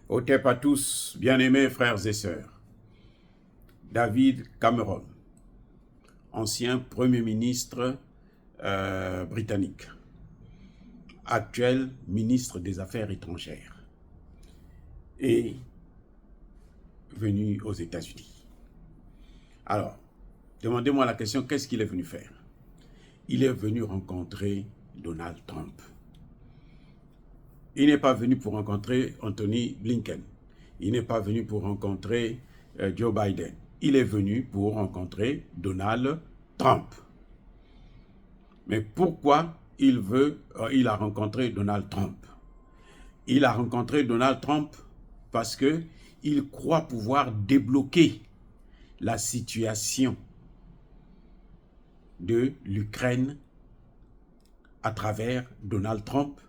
Otep à tous, bien-aimés frères et sœurs. David Cameron, ancien Premier ministre britannique, actuel ministre des Affaires étrangères, est venu aux États-Unis. Alors, demandez-moi la question, qu'est-ce qu'il est venu faire? Il est venu rencontrer Donald Trump. Il n'est pas venu pour rencontrer Anthony Blinken. Il n'est pas venu pour rencontrer Joe Biden. Il est venu pour rencontrer Donald Trump. Mais pourquoi il a rencontré Donald Trump? Il a rencontré Donald Trump parce qu'il croit pouvoir débloquer la situation de l'Ukraine à travers Donald Trump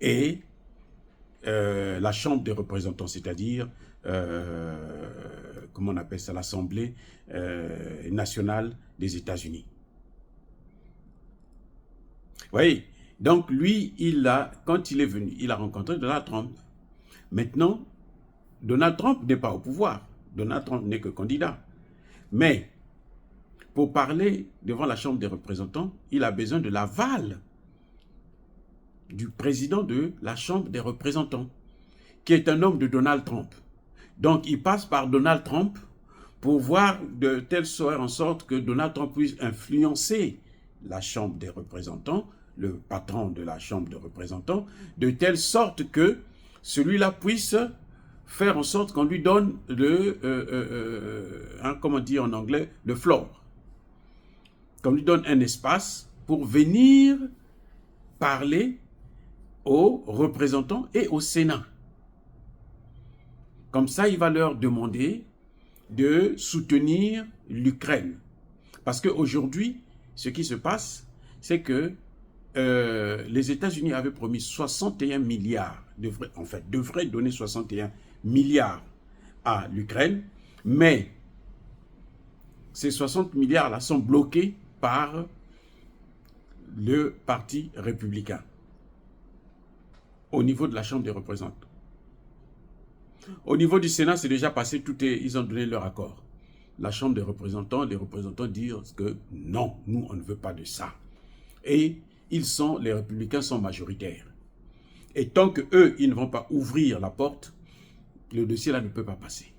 et la Chambre des représentants, c'est-à-dire, comment on appelle ça, l'Assemblée nationale des États-Unis. Vous voyez, donc lui, quand il est venu, il a rencontré Donald Trump. Maintenant, Donald Trump n'est pas au pouvoir. Donald Trump n'est que candidat. Mais, pour parler devant la Chambre des représentants, il a besoin de l'aval du président de la Chambre des représentants, qui est un homme de Donald Trump. Donc, il passe par Donald Trump pour voir de telle sorte que Donald Trump puisse influencer la Chambre des représentants, le patron de la Chambre des représentants, de telle sorte que celui-là puisse faire en sorte qu'on lui donne comment dire en anglais, le floor. Qu'on lui donne un espace pour venir parler aux représentants et au Sénat. Comme ça, il va leur demander de soutenir l'Ukraine. Parce qu'aujourd'hui, ce qui se passe, c'est que les États-Unis avaient promis 61 milliards, devraient donner 61 milliards à l'Ukraine, mais ces 60 milliards-là sont bloqués par le Parti républicain au niveau de la Chambre des représentants. Au niveau du Sénat, c'est déjà passé, ils ont donné leur accord. La Chambre des représentants, les représentants disent que non, nous on ne veut pas de ça. Et les républicains sont majoritaires. Et tant qu'eux, ils ne vont pas ouvrir la porte, le dossier là ne peut pas passer.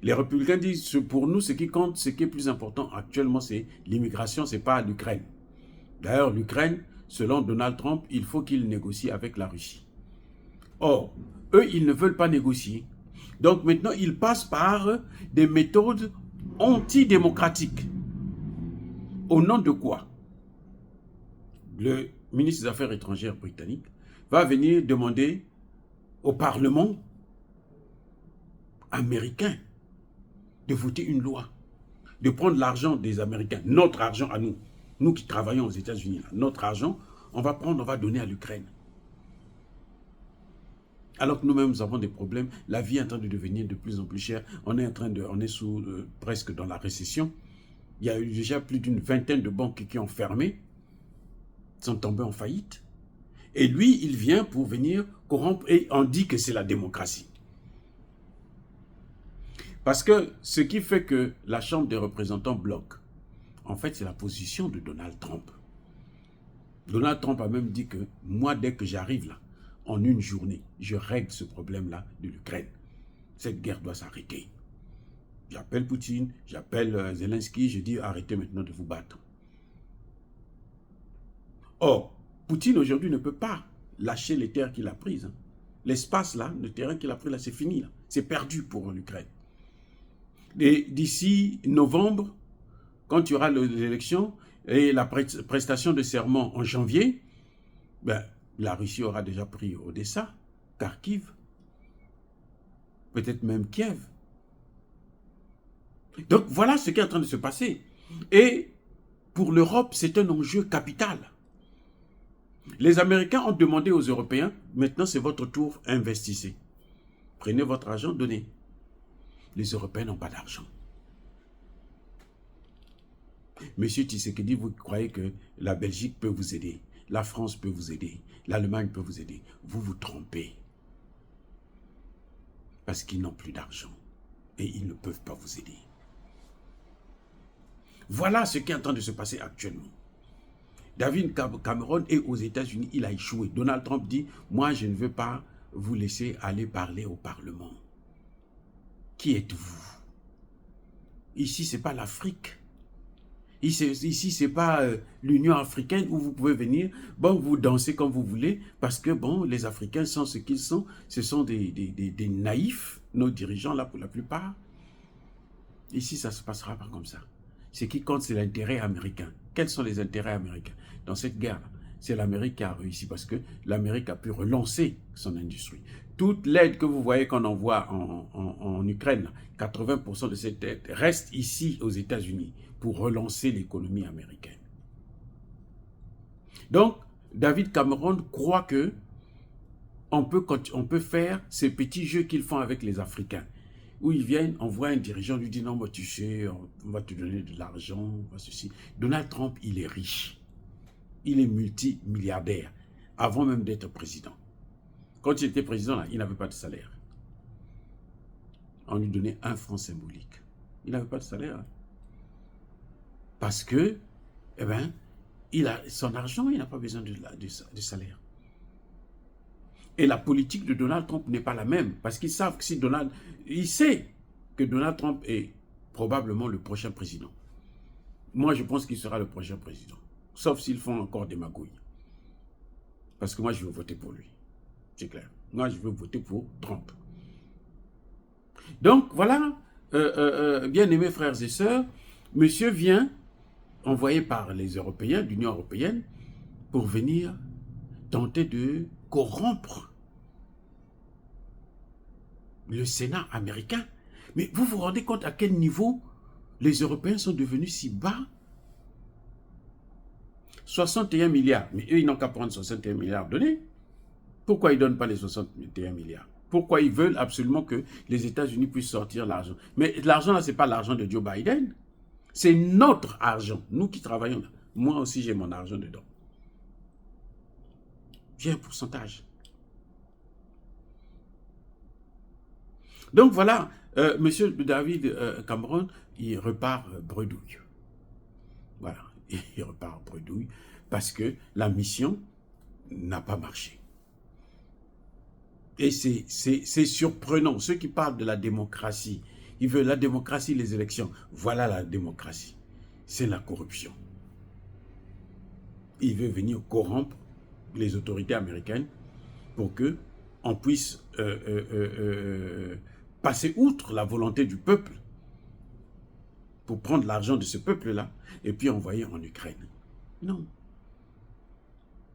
Les républicains disent, pour nous, ce qui compte, ce qui est plus important actuellement, c'est l'immigration, ce n'est pas l'Ukraine. D'ailleurs, l'Ukraine, selon Donald Trump, il faut qu'il négocie avec la Russie. Or, eux, ils ne veulent pas négocier. Donc maintenant, ils passent par des méthodes antidémocratiques. Au nom de quoi? Le ministre des Affaires étrangères britannique va venir demander au Parlement américain de voter une loi, de prendre l'argent des Américains, notre argent à nous, nous qui travaillons aux États-Unis, notre argent, on va donner à l'Ukraine. Alors que nous-mêmes, nous avons des problèmes, la vie est en train de devenir de plus en plus chère, on est presque dans la récession. Il y a eu déjà plus d'une vingtaine de banques qui ont fermé, sont tombées en faillite. Et lui, il vient pour venir corrompre et on dit que c'est la démocratie. Parce que ce qui fait que la Chambre des représentants bloque, en fait, c'est la position de Donald Trump. Donald Trump a même dit que moi, dès que j'arrive là, en une journée, je règle ce problème-là de l'Ukraine. Cette guerre doit s'arrêter. J'appelle Poutine, j'appelle Zelensky, je dis arrêtez maintenant de vous battre. Or, Poutine aujourd'hui ne peut pas lâcher les terres qu'il a prises. L'espace là, le terrain qu'il a pris là, c'est fini. C'est perdu pour l'Ukraine. Et d'ici novembre, quand il y aura l'élection et la prestation de serment en janvier, ben, la Russie aura déjà pris Odessa, Kharkiv, peut-être même Kiev. Donc voilà ce qui est en train de se passer. Et pour l'Europe, c'est un enjeu capital. Les Américains ont demandé aux Européens, maintenant c'est votre tour, investissez. Prenez votre argent, donnez. Les Européens n'ont pas d'argent. Monsieur Tshisekedi, vous croyez que la Belgique peut vous aider, la France peut vous aider, l'Allemagne peut vous aider. Vous vous trompez. parce qu'ils n'ont plus d'argent et ils ne peuvent pas vous aider. Voilà ce qui est en train de se passer actuellement. David Cameron est aux États-Unis, il a échoué. Donald Trump dit, moi je ne veux pas vous laisser aller parler au Parlement. Qui êtes-vous? Ici, ce n'est pas l'Afrique. Ici, ce n'est pas l'Union africaine où vous pouvez venir, bon, vous dansez comme vous voulez, parce que, bon, les Africains sont ce qu'ils sont. Ce sont des naïfs, nos dirigeants, là, pour la plupart. Ici, ça ne se passera pas comme ça. Ce qui compte, c'est l'intérêt américain. Quels sont les intérêts américains? Dans cette guerre, c'est l'Amérique qui a réussi, parce que l'Amérique a pu relancer son industrie. Toute l'aide que vous voyez qu'on envoie en Ukraine, 80% de cette aide reste ici aux États-Unis pour relancer l'économie américaine. Donc, David Cameron croit que on peut faire ces petits jeux qu'ils font avec les Africains, où ils viennent, on voit un dirigeant, lui dit non, moi, tu sais, on va te donner de l'argent, on va ceci. Donald Trump, il est riche. Il est multimilliardaire, avant même d'être président. Quand il était président, là, il n'avait pas de salaire. On lui donnait 1 franc symbolique. Il n'avait pas de salaire. Parce que, eh ben, il a son argent, il n'a pas besoin de salaire. Et la politique de Donald Trump n'est pas la même, parce qu'ils savent que si il sait que Donald Trump est probablement le prochain président. Moi, je pense qu'il sera le prochain président, sauf s'ils font encore des magouilles. Parce que moi, je veux voter pour lui. C'est clair. Moi, je veux voter pour Trump. Donc, voilà, bien-aimés frères et sœurs, monsieur vient, envoyé par les Européens, l'Union européenne, pour venir tenter de corrompre le Sénat américain. Mais vous vous rendez compte à quel niveau les Européens sont devenus si bas? 61 milliards. Mais eux, ils n'ont qu'à prendre 61 milliards donnés. Pourquoi ils ne donnent pas les 61 milliards? Pourquoi ils veulent absolument que les États-Unis puissent sortir l'argent? Mais l'argent, là, ce n'est pas l'argent de Joe Biden. C'est notre argent. Nous qui travaillons là. Moi aussi, j'ai mon argent dedans. J'ai un pourcentage. Donc voilà, monsieur David Cameron, il repart bredouille. Voilà, il repart bredouille parce que la mission n'a pas marché. Et c'est surprenant. Ceux qui parlent de la démocratie, ils veulent la démocratie, les élections. Voilà la démocratie. C'est la corruption. Il veut venir corrompre les autorités américaines pour qu'on puisse passer outre la volonté du peuple pour prendre l'argent de ce peuple-là et puis envoyer en Ukraine. Non.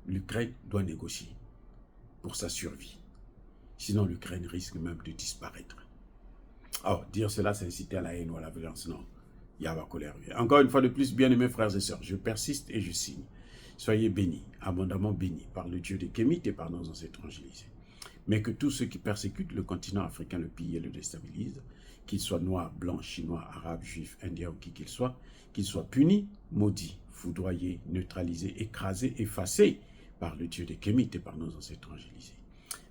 L'Ukraine doit négocier pour sa survie. Sinon, l'Ukraine risque même de disparaître. Alors, dire cela, c'est inciter à la haine ou à la violence. Non, il y a ma colère. Encore une fois de plus, bien-aimés frères et sœurs, je persiste et je signe. Soyez bénis, abondamment bénis par le Dieu des Kémites et par nos ancêtres angélisés. Mais que tous ceux qui persécutent le continent africain le pillent et le déstabilisent, qu'ils soient noirs, blancs, chinois, arabes, juifs, indiens ou qui qu'ils soient punis, maudits, foudroyés, neutralisés, écrasés, effacés par le Dieu des Kémites et par nos ancêtres angélisés.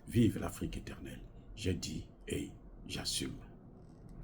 Vive l'Afrique éternelle, j'ai dit et j'assume.